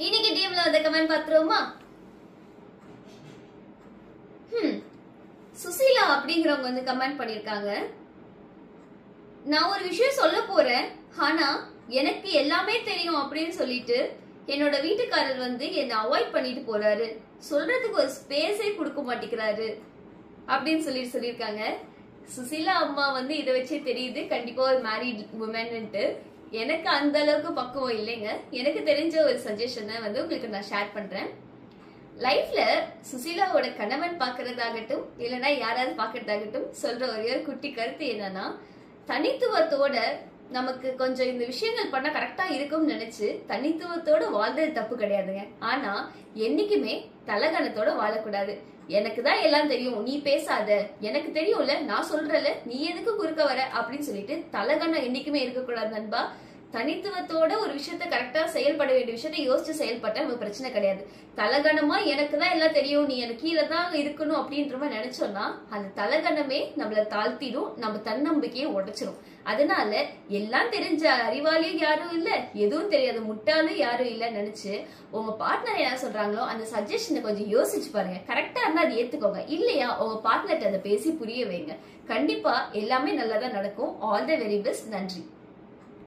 இன்னைக்கு டீம்ல வந்த கமெண்ட் பாத்துருவோமா? சுசீலா அப்படிங்கிறவங்க வந்து கமெண்ட் பண்ணிருக்காங்க. நான் ஒரு விஷயம் சொல்ல போறேன், ஆனா எனக்கு எல்லாமே தெரியும் அப்படின்னு சொல்லிட்டு என்னோட வீட்டுக்காரர் வந்து என்ன அவாய்ட் பண்ணிட்டு போறாரு, சொல்றதுக்கு ஒரு ஸ்பேஸே கொடுக்க மாட்டேங்கிறாரு அப்படின்னு சொல்லிருக்காங்க. சுசீலா அம்மா வந்து இதை வச்சே தெரியுது கண்டிப்பா ஒரு மேரிட் உமன்ட்டு. எனக்கு அந்த அளவுக்கு பக்குவம் இல்லைங்க. எனக்கு தெரிஞ்ச ஒரு சஜஷனை வந்து உங்களுக்கு நான் ஷேர் பண்றேன். லைஃப்ல சுசீலாவோட கணவன் பாக்குறதாகட்டும் இல்லைன்னா யாராவது பாக்குறதாகட்டும் சொல்ற ஒரே ஒரு குட்டி கருத்து என்னன்னா, தனித்துவத்தோட நமக்கு கொஞ்சம் இந்த விஷயங்கள் பண்ணா கரெக்டா இருக்கும்னு நினைச்சு தனித்துவத்தோட வாழ்றது தப்பு கிடையாதுங்க. ஆனா என்னைக்குமே தலகணத்தோட வாழக்கூடாது. எனக்கு தான் எல்லாம் தெரியும், நீ பேசாத, எனக்கு தெரியும்ல, நான் சொல்றல, நீ எதுக்கு குறுக்க வர அப்படின்னு சொல்லிட்டு தலகணம் என்னைக்குமே இருக்கக்கூடாது நண்பா. தனித்துவத்தோட ஒரு விஷயத்த கரெக்டா செயல்பட வேண்டிய விஷயத்த யோசிச்சு செயல்பட்டா நமக்கு பிரச்சனை கிடையாது. தலகணமா எனக்கு தான் எல்லாம் தெரியும், நீ எனக்கு கீழே தான் இருக்கணும் அப்படின்ற மாதிரி நினைச்சோம்னா அந்த தலகணமே நம்மள தாழ்த்திடும், நம்ம தன்னம்பிக்கையை உடைச்சிடும். அதனால எல்லாம் தெரிஞ்ச அறிவாளியும் யாரும் இல்ல, எதுவும் தெரியாத முட்டாளும் யாரும் இல்ல நினைச்சு உங்க பார்ட்னர் என்ன சொல்றாங்களோ அந்த சஜஷனை கொஞ்சம் யோசிச்சு பாருங்க. கரெக்டா இருந்தா அதை ஏத்துக்கோங்க, இல்லையா உங்க பார்ட்னர்ட்ட அதை பேசி புரிய வைங்க. கண்டிப்பா எல்லாமே நல்லதா நடக்கும். All the very best. நன்றி.